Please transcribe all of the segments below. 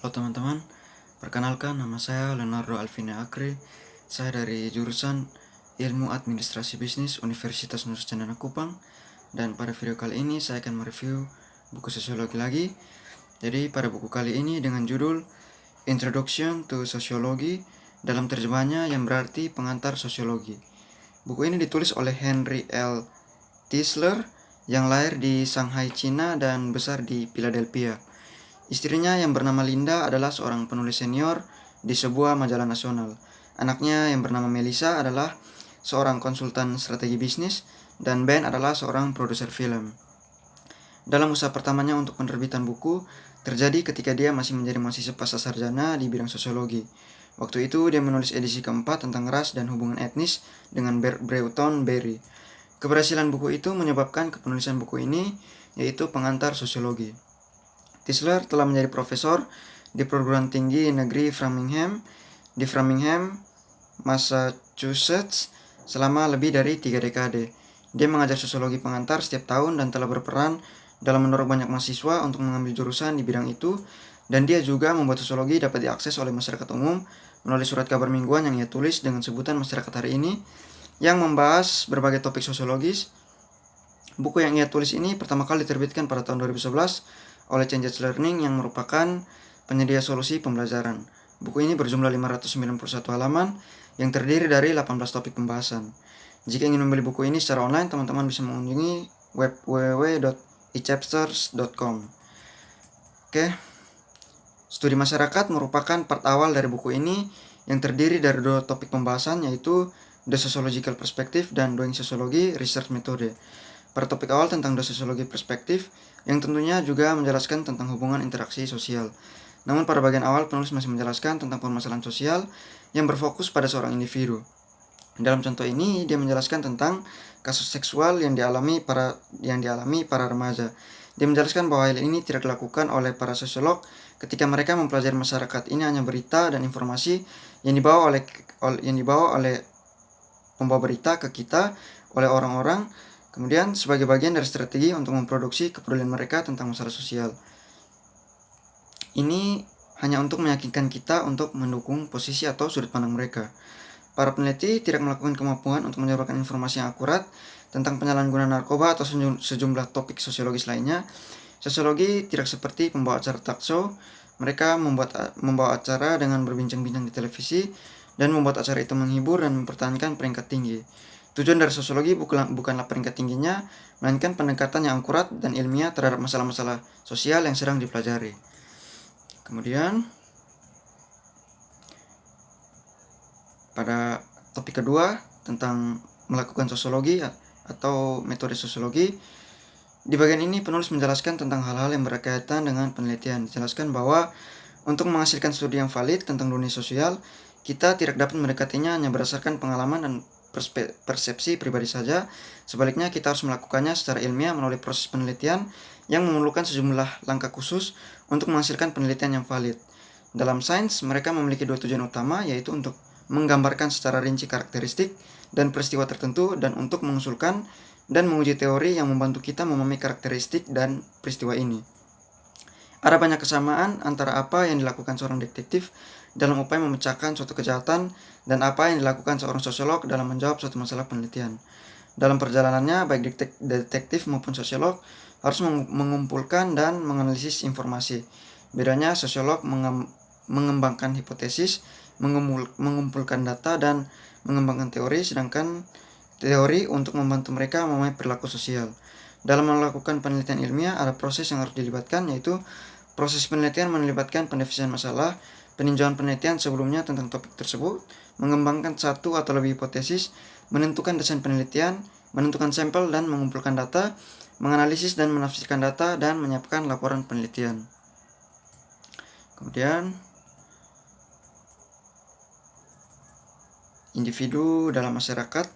Halo teman-teman, perkenalkan nama saya Leonardo Alvina Akri. Saya dari jurusan Ilmu Administrasi Bisnis Universitas Nusa Cendana Kupang. Dan pada video kali ini saya akan mereview buku sosiologi lagi. Jadi pada buku kali ini dengan judul Introduction to Sociology, dalam terjemahnya yang berarti pengantar sosiologi. Buku ini ditulis oleh Henry L. Tisler yang lahir di Shanghai, Cina dan besar di Philadelphia. Istrinya yang bernama Linda adalah seorang penulis senior di sebuah majalah nasional. Anaknya yang bernama Melissa adalah seorang konsultan strategi bisnis, dan Ben adalah seorang produser film. Dalam usaha pertamanya untuk penerbitan buku, terjadi ketika dia masih menjadi mahasiswa pascasarjana di bidang sosiologi. Waktu itu dia menulis edisi keempat tentang ras dan hubungan etnis dengan Broughton Berry. Keberhasilan buku itu menyebabkan kepenulisan buku ini, yaitu pengantar sosiologi. Tisler telah menjadi profesor di perguruan tinggi negeri di Framingham, Massachusetts selama lebih dari 3 dekade. Dia mengajar sosiologi pengantar setiap tahun dan telah berperan dalam mendorong banyak mahasiswa untuk mengambil jurusan di bidang itu, dan dia juga membuat sosiologi dapat diakses oleh masyarakat umum melalui surat kabar mingguan yang ia tulis dengan sebutan Masyarakat Hari Ini yang membahas berbagai topik sosiologis. Buku yang ia tulis ini pertama kali diterbitkan pada tahun 2011 oleh Changes Learning yang merupakan penyedia solusi pembelajaran. Buku ini berjumlah 591 halaman yang terdiri dari 18 topik pembahasan. Jika ingin membeli buku ini secara online, teman-teman bisa mengunjungi web www.echapters.com. Studi masyarakat merupakan part awal dari buku ini yang terdiri dari 2 topik pembahasan, yaitu The Sociological Perspective dan Doing Sociology Research Method. Pada topik awal tentang The Sociology Perspective, yang tentunya juga menjelaskan tentang hubungan interaksi sosial. Namun pada bagian awal penulis masih menjelaskan tentang permasalahan sosial yang berfokus pada seorang individu. Dalam contoh ini dia menjelaskan tentang kasus seksual yang dialami para remaja. Dia menjelaskan bahwa hal ini tidak dilakukan oleh para sosiolog ketika mereka mempelajari masyarakat. Ini hanya berita dan informasi yang dibawa oleh pembawa berita ke kita oleh orang-orang, kemudian sebagai bagian dari strategi untuk memproduksi kepedulian mereka tentang masalah sosial. Ini hanya untuk meyakinkan kita untuk mendukung posisi atau sudut pandang mereka. Para peneliti tidak melakukan kemampuan untuk menyebarkan informasi yang akurat tentang penyalahgunaan narkoba atau sejumlah topik sosiologis lainnya. Sosiologi tidak seperti pembawa acara talk show. Mereka membawa acara dengan berbincang-bincang di televisi dan membuat acara itu menghibur dan mempertahankan peringkat tinggi. Tujuan dari sosiologi bukanlah peringkat tingginya, melainkan pendekatan yang akurat dan ilmiah terhadap masalah-masalah sosial yang sedang dipelajari. Kemudian, pada topik kedua tentang melakukan sosiologi atau metode sosiologi, di bagian ini penulis menjelaskan tentang hal-hal yang berkaitan dengan penelitian. Dijelaskan bahwa untuk menghasilkan studi yang valid tentang dunia sosial, kita tidak dapat mendekatinya hanya berdasarkan pengalaman dan persepsi pribadi saja. Sebaliknya, kita harus melakukannya secara ilmiah melalui proses penelitian yang memerlukan sejumlah langkah khusus untuk menghasilkan penelitian yang valid. Dalam sains, mereka memiliki 2 tujuan utama, yaitu untuk menggambarkan secara rinci karakteristik dan peristiwa tertentu, dan untuk mengusulkan dan menguji teori yang membantu kita memahami karakteristik dan peristiwa ini. Ada banyak kesamaan antara apa yang dilakukan seorang detektif dalam upaya memecahkan suatu kejahatan dan apa yang dilakukan seorang sosiolog dalam menjawab suatu masalah penelitian. Dalam perjalanannya, baik detektif maupun sosiolog harus mengumpulkan dan menganalisis informasi. Bedanya, sosiolog mengembangkan hipotesis, mengumpulkan data, dan mengembangkan teori, sedangkan teori untuk membantu mereka memahami perilaku sosial. Dalam melakukan penelitian ilmiah, ada proses yang harus dilibatkan, yaitu proses penelitian melibatkan pendefinisian masalah, peninjauan penelitian sebelumnya tentang topik tersebut, mengembangkan satu atau lebih hipotesis, menentukan desain penelitian, menentukan sampel dan mengumpulkan data, menganalisis dan menafsirkan data, dan menyiapkan laporan penelitian. Kemudian, individu dalam masyarakat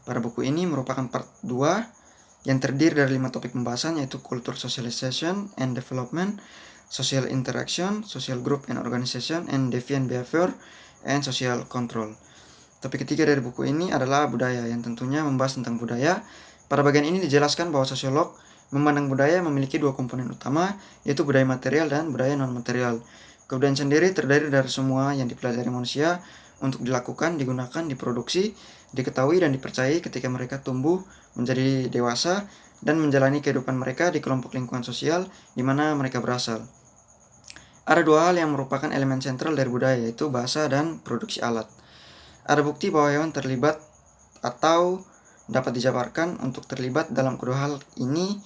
pada buku ini merupakan part 2 yang terdiri dari 5 topik pembahasan, yaitu Culture Socialization and Development, Social Interaction, Social Group and Organization, and Deviant Behavior, and Social Control. Topik ketiga dari buku ini adalah budaya, yang tentunya membahas tentang budaya. Pada bagian ini dijelaskan bahwa sosiolog memandang budaya memiliki 2 komponen utama, yaitu budaya material dan budaya non-material. Kebudayaan sendiri terdiri dari semua yang dipelajari manusia untuk dilakukan, digunakan, diproduksi, diketahui dan dipercayai ketika mereka tumbuh menjadi dewasa dan menjalani kehidupan mereka di kelompok lingkungan sosial di mana mereka berasal. Ada dua hal yang merupakan elemen sentral dari budaya, yaitu bahasa dan produksi alat. Ada bukti bahwa hewan terlibat atau dapat dijabarkan untuk terlibat dalam kedua hal ini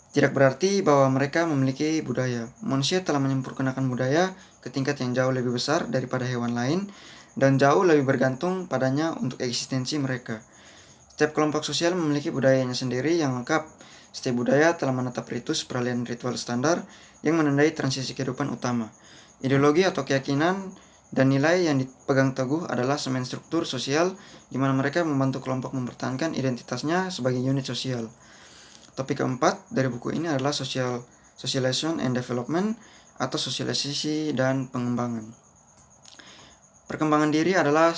tidak berarti bahwa mereka memiliki budaya. Manusia telah menyempurnakan budaya ke tingkat yang jauh lebih besar daripada hewan lain dan jauh lebih bergantung padanya untuk eksistensi mereka. Setiap kelompok sosial memiliki budayanya sendiri yang lengkap. Setiap budaya telah menetap ritus peralihan ritual standar yang menandai transisi kehidupan utama. Ideologi atau keyakinan dan nilai yang dipegang teguh adalah semen struktur sosial di mana mereka membantu kelompok mempertahankan identitasnya sebagai unit sosial. Topik keempat dari buku ini adalah Socialization and Development atau sosialisasi dan pengembangan. Perkembangan diri adalah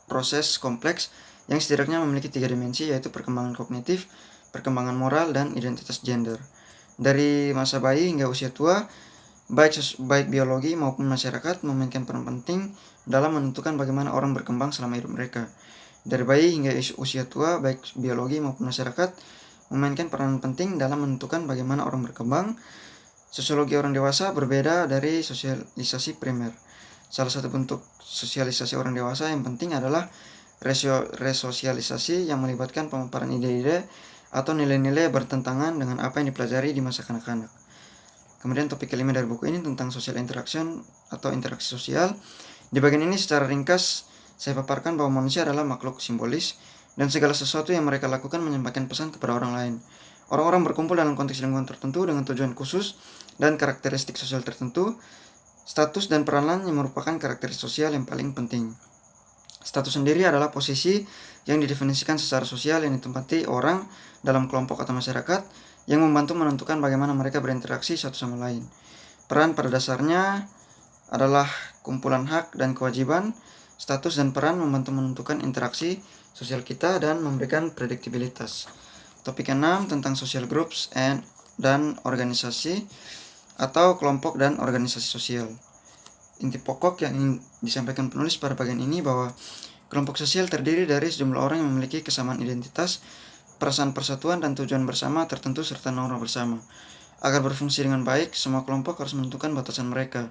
proses kompleks yang setidaknya memiliki 3 dimensi, yaitu perkembangan kognitif, perkembangan moral, dan identitas gender. Dari masa bayi hingga usia tua, baik biologi maupun masyarakat memainkan peran penting dalam menentukan bagaimana orang berkembang selama hidup mereka. Dari bayi hingga usia tua, baik biologi maupun masyarakat memainkan peran penting dalam menentukan bagaimana orang berkembang. Sosiologi orang dewasa berbeda dari sosialisasi primer. Salah satu bentuk sosialisasi orang dewasa yang penting adalah resosialisasi yang melibatkan pemaparan ide-ide atau nilai-nilai bertentangan dengan apa yang dipelajari di masa kanak-kanak. Kemudian topik kelima dari buku ini tentang social interaction atau interaksi sosial. Di bagian ini secara ringkas saya paparkan bahwa manusia adalah makhluk simbolis dan segala sesuatu yang mereka lakukan menyampaikan pesan kepada orang lain. Orang-orang berkumpul dalam konteks lingkungan tertentu dengan tujuan khusus dan karakteristik sosial tertentu. Status dan peranan yang merupakan karakteristik sosial yang paling penting. Status sendiri adalah posisi yang didefinisikan secara sosial yang ditempati orang dalam kelompok atau masyarakat yang membantu menentukan bagaimana mereka berinteraksi satu sama lain. Peran pada dasarnya adalah kumpulan hak dan kewajiban. Status dan peran membantu menentukan interaksi sosial kita dan memberikan prediktibilitas. Topik ke-6 tentang social groups dan organisasi atau kelompok dan organisasi sosial. Inti pokok yang ingin disampaikan penulis pada bagian ini bahwa kelompok sosial terdiri dari sejumlah orang yang memiliki kesamaan identitas, perasaan persatuan dan tujuan bersama tertentu serta norma bersama. Agar berfungsi dengan baik, semua kelompok harus menentukan batasan mereka,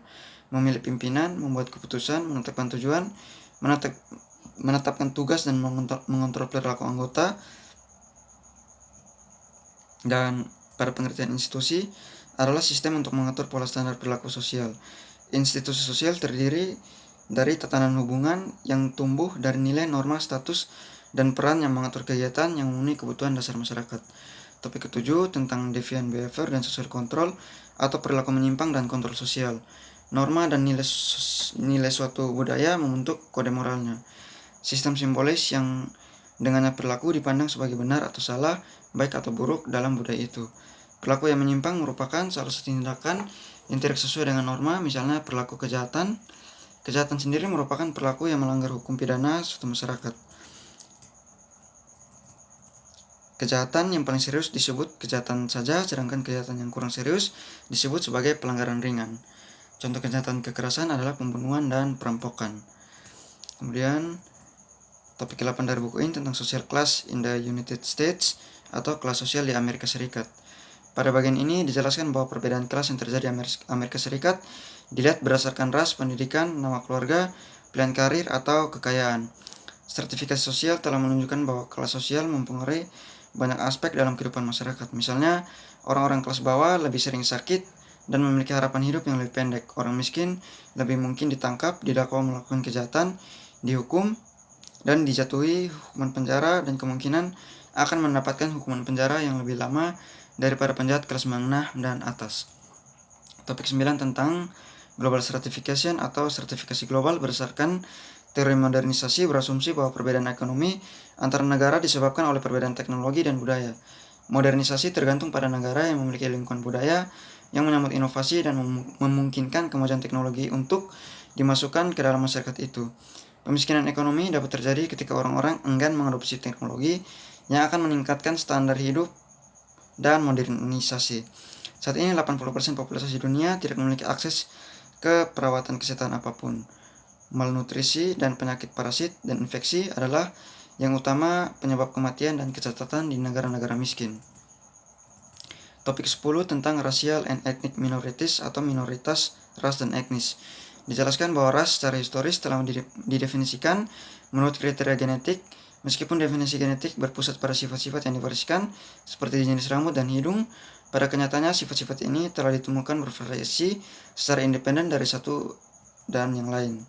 memilih pimpinan, membuat keputusan, menetapkan tujuan, menetapkan tugas dan mengontrol perilaku anggota. Dan pada pengertian institusi adalah sistem untuk mengatur pola standar perilaku sosial. Institusi sosial terdiri dari tatanan hubungan yang tumbuh dari nilai, norma, status, dan peran yang mengatur kegiatan yang memenuhi kebutuhan dasar masyarakat. Topik ke-7 tentang deviant behavior dan social control atau perilaku menyimpang dan kontrol sosial. Norma dan nilai suatu budaya membentuk kode moralnya. Sistem simbolis yang dengannya perilaku dipandang sebagai benar atau salah, baik atau buruk dalam budaya itu. Perilaku yang menyimpang merupakan salah satu tindakan yang tidak sesuai dengan norma, misalnya perilaku kejahatan. Kejahatan sendiri merupakan perilaku yang melanggar hukum pidana suatu masyarakat. Kejahatan yang paling serius disebut kejahatan saja, sedangkan kejahatan yang kurang serius disebut sebagai pelanggaran ringan. Contoh kejahatan kekerasan adalah pembunuhan dan perampokan. Kemudian topik ke-8 dari buku ini tentang social class in the United States atau kelas sosial di Amerika Serikat. Pada bagian ini dijelaskan bahwa perbedaan kelas yang terjadi di Amerika Serikat dilihat berdasarkan ras, pendidikan, nama keluarga, pilihan karir, atau kekayaan. Stratifikasi sosial telah menunjukkan bahwa kelas sosial mempengaruhi banyak aspek dalam kehidupan masyarakat. Misalnya, orang-orang kelas bawah lebih sering sakit dan memiliki harapan hidup yang lebih pendek. Orang miskin lebih mungkin ditangkap, didakwa melakukan kejahatan, dihukum, dan dijatuhi hukuman penjara, dan kemungkinan akan mendapatkan hukuman penjara yang lebih lama daripada penjahat kelas menengah dan atas. Topik 9 tentang global stratification atau sertifikasi global berdasarkan teori modernisasi berasumsi bahwa perbedaan ekonomi antara negara disebabkan oleh perbedaan teknologi dan budaya. Modernisasi tergantung pada negara yang memiliki lingkungan budaya yang menyambut inovasi dan memungkinkan kemajuan teknologi untuk dimasukkan ke dalam masyarakat itu. Pemiskinan ekonomi dapat terjadi ketika orang-orang enggan mengadopsi teknologi yang akan meningkatkan standar hidup dan modernisasi. Saat ini 80% populasi dunia tidak memiliki akses ke perawatan kesehatan apapun. Malnutrisi dan penyakit parasit dan infeksi adalah yang utama penyebab kematian dan kecacatan di negara-negara miskin. Topik 10 tentang racial and ethnic minorities atau minoritas ras dan etnis. Dijelaskan bahwa ras secara historis telah didefinisikan menurut kriteria genetik. Meskipun definisi genetik berpusat pada sifat-sifat yang diwariskan seperti jenis rambut dan hidung, pada kenyataannya sifat-sifat ini telah ditemukan bervariasi secara independen dari satu dan yang lain.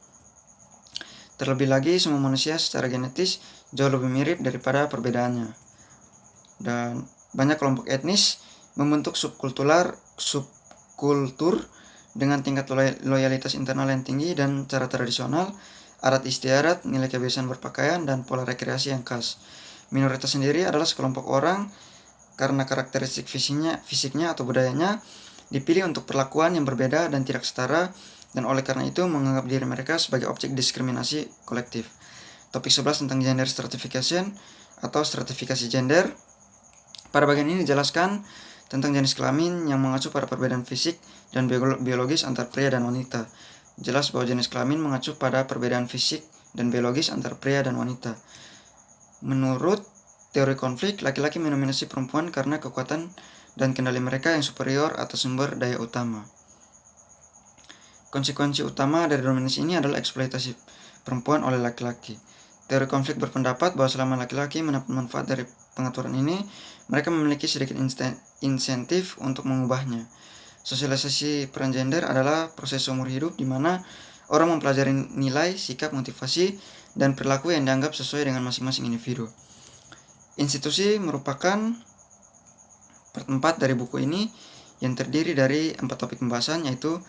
Terlebih lagi, semua manusia secara genetis jauh lebih mirip daripada perbedaannya. Dan banyak kelompok etnis membentuk subkultur dengan tingkat loyalitas internal yang tinggi dan cara tradisional, adat istiadat, nilai kebiasaan berpakaian, dan pola rekreasi yang khas. Minoritas sendiri adalah sekelompok orang karena karakteristik fisiknya atau budayanya dipilih untuk perlakuan yang berbeda dan tidak setara, dan oleh karena itu menganggap diri mereka sebagai objek diskriminasi kolektif. Topik 11 tentang gender stratification atau stratifikasi gender. Pada bagian ini dijelaskan tentang jenis kelamin yang mengacu pada perbedaan fisik dan biologis antar pria dan wanita. Jelas bahwa jenis kelamin mengacu pada perbedaan fisik dan biologis antar pria dan wanita. Menurut teori konflik, laki-laki mendominasi perempuan karena kekuatan dan kendali mereka yang superior atas sumber daya utama. Konsekuensi utama dari dominasi ini adalah eksploitasi perempuan oleh laki-laki. Teori konflik berpendapat bahwa selama laki-laki mendapat manfaat dari pengaturan ini, mereka memiliki sedikit insentif untuk mengubahnya. Sosialisasi peran gender adalah proses seumur hidup di mana orang mempelajari nilai, sikap, motivasi, dan perilaku yang dianggap sesuai dengan masing-masing individu. Institusi merupakan part 4 dari buku ini yang terdiri dari 4 topik pembahasan, yaitu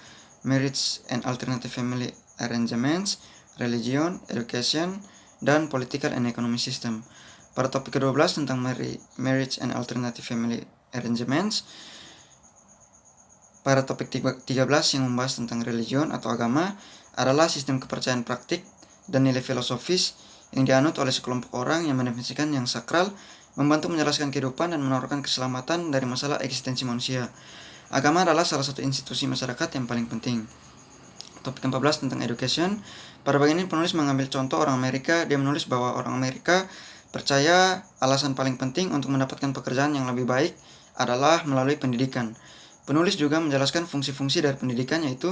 Marriage and Alternative Family Arrangements, Religion, Education, dan Political and Economic System. Pada topik ke-12 tentang Marriage and Alternative Family Arrangements, pada topik 13 yang membahas tentang religion atau agama adalah sistem kepercayaan praktik dan nilai filosofis yang dianut oleh sekelompok orang yang mendefinisikan yang sakral, membantu menjelaskan kehidupan dan menawarkan keselamatan dari masalah eksistensi manusia. Agama adalah salah satu institusi masyarakat yang paling penting. Topik 14 tentang education. Pada bagian ini penulis mengambil contoh orang Amerika. Dia menulis bahwa orang Amerika percaya alasan paling penting untuk mendapatkan pekerjaan yang lebih baik adalah melalui pendidikan. Penulis juga menjelaskan fungsi-fungsi dari pendidikan, yaitu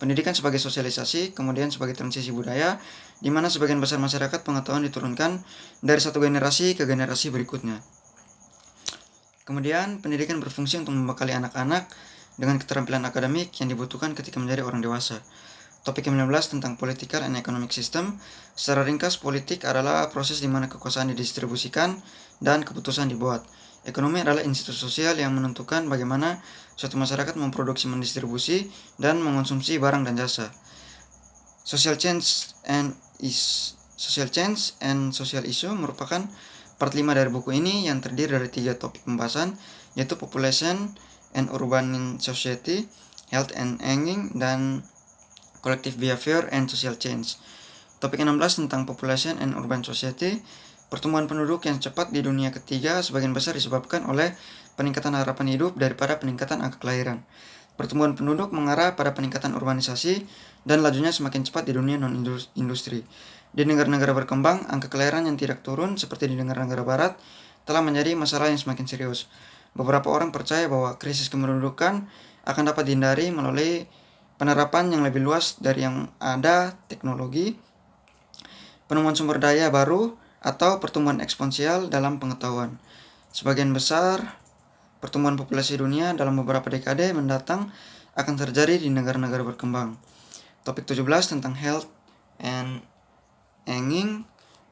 pendidikan sebagai sosialisasi, kemudian sebagai transisi budaya, di mana sebagian besar masyarakat pengetahuan diturunkan dari satu generasi ke generasi berikutnya. Kemudian, pendidikan berfungsi untuk membekali anak-anak dengan keterampilan akademik yang dibutuhkan ketika menjadi orang dewasa. Topik ke-19 tentang Political and Economic System. Secara ringkas, politik adalah proses di mana kekuasaan didistribusikan dan keputusan dibuat. Ekonomi adalah institusi sosial yang menentukan bagaimana suatu masyarakat memproduksi, mendistribusi, dan mengonsumsi barang dan jasa. Social change and social issue merupakan part 5 dari buku ini yang terdiri dari 3 topik pembahasan, yaitu Population and Urban in Society, Health and Aging, dan Collective Behavior and Social Change. Topik 16 tentang Population and Urban Society. Pertumbuhan penduduk yang cepat di dunia ketiga sebagian besar disebabkan oleh peningkatan harapan hidup daripada peningkatan angka kelahiran. Pertumbuhan penduduk mengarah pada peningkatan urbanisasi dan lajunya semakin cepat di dunia non-industri. Di negara-negara berkembang, angka kelahiran yang tidak turun seperti di negara-negara barat telah menjadi masalah yang semakin serius. Beberapa orang percaya bahwa krisis kependudukan akan dapat dihindari melalui penerapan yang lebih luas dari yang ada, teknologi, penemuan sumber daya baru, atau pertumbuhan eksponensial dalam pengetahuan. Sebagian besar pertumbuhan populasi dunia dalam beberapa dekade mendatang akan terjadi di negara-negara berkembang. Topik 17 tentang Health and Aging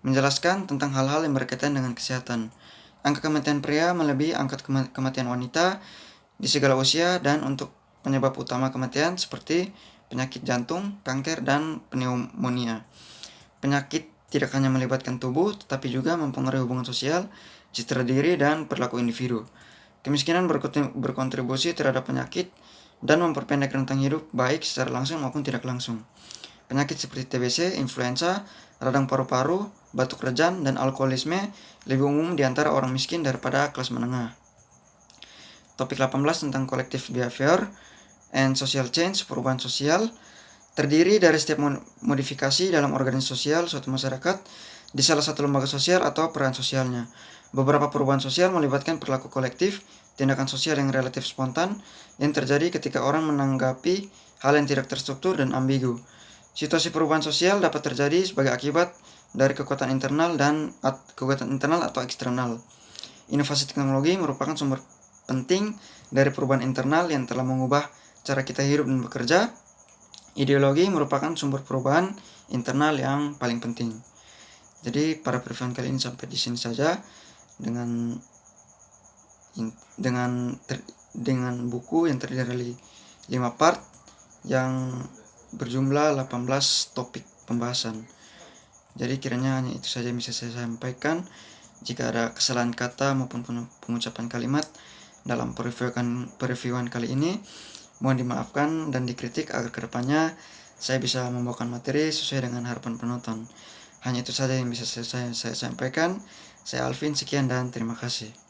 menjelaskan tentang hal-hal yang berkaitan dengan kesehatan. Angka kematian pria melebihi angka kematian wanita di segala usia, dan untuk penyebab utama kematian seperti penyakit jantung, kanker, dan pneumonia. Penyakit tidak hanya melibatkan tubuh, tetapi juga mempengaruhi hubungan sosial, citra diri, dan perilaku individu. Kemiskinan berkontribusi terhadap penyakit dan memperpendek rentang hidup baik secara langsung maupun tidak langsung. Penyakit seperti TBC, influenza, radang paru-paru, batuk rejan, dan alkoholisme lebih umum di antara orang miskin daripada kelas menengah. Topik 18 tentang Collective Behavior and Social Change, perubahan sosial. terdiri dari setiap modifikasi dalam organisasi sosial suatu masyarakat di salah satu lembaga sosial atau peran sosialnya. Beberapa perubahan sosial melibatkan perilaku kolektif, tindakan sosial yang relatif spontan yang terjadi ketika orang menanggapi hal yang tidak terstruktur dan ambigu. Situasi perubahan sosial dapat terjadi sebagai akibat dari kekuatan internal atau eksternal. Inovasi teknologi merupakan sumber penting dari perubahan internal yang telah mengubah cara kita hidup dan bekerja. Ideologi merupakan sumber perubahan internal yang paling penting. Jadi pada reviewan kali ini sampai di sini saja dengan buku yang terdiri dari 5 part yang berjumlah 18 topik pembahasan. Jadi kiranya hanya itu saja yang bisa saya sampaikan. Jika ada kesalahan kata maupun pengucapan kalimat dalam pereviewan kali ini, mohon dimaafkan dan dikritik agar kedepannya saya bisa membawakan materi sesuai dengan harapan penonton. Hanya itu saja yang bisa saya sampaikan. Saya Alvin, sekian dan terima kasih.